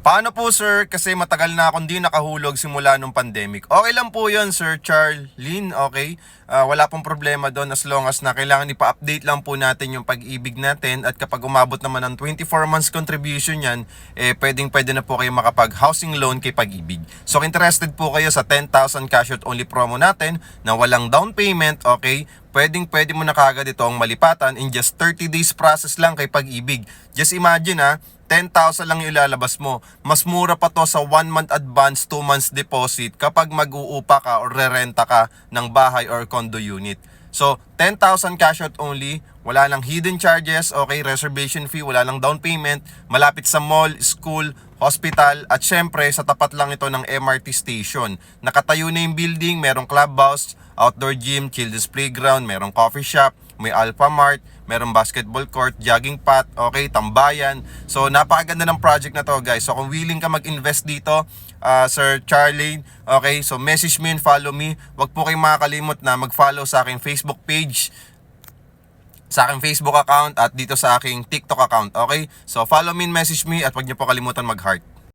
Paano po sir? Kasi matagal na akong di nakahulog simula nung pandemic. Okay lang po yun Sir Charlene, okay? Wala pong problema doon as long as na kailangan ipa-update lang po natin yung pag-ibig natin at kapag umabot naman ng 24 months contribution yan, pwede na po kayo makapag housing loan kay Pag-ibig. So interested po kayo sa 10,000 cash out only promo natin na walang down payment, okay? Pwede mo na kagad itong malipatan in just 30 days process lang kay Pag-ibig. Just imagine 10,000 lang yung ilalabas mo. Mas mura pa to sa 1 month advance, 2 months deposit kapag mag-uupa ka or rerenta ka ng bahay or condo unit. So, 10,000 cash out only, wala lang hidden charges, okay, reservation fee, wala lang down payment, malapit sa mall, school, hospital, at syempre sa tapat lang ito ng MRT station. Nakatayo na yung building, merong clubhouse, outdoor gym, children's playground, merong coffee shop, may Alpha Mart, merong basketball court, jogging path, okay, tambayan. So napakaganda ng project na to guys. So kung willing ka mag-invest dito, Sir Charlie, okay, so message me and follow me. Wag po kayong makakalimot na mag-follow sa aking Facebook page, sa aking Facebook account at dito sa aking TikTok account, okay? So follow me and message me at wag niyo po kalimutan mag-heart.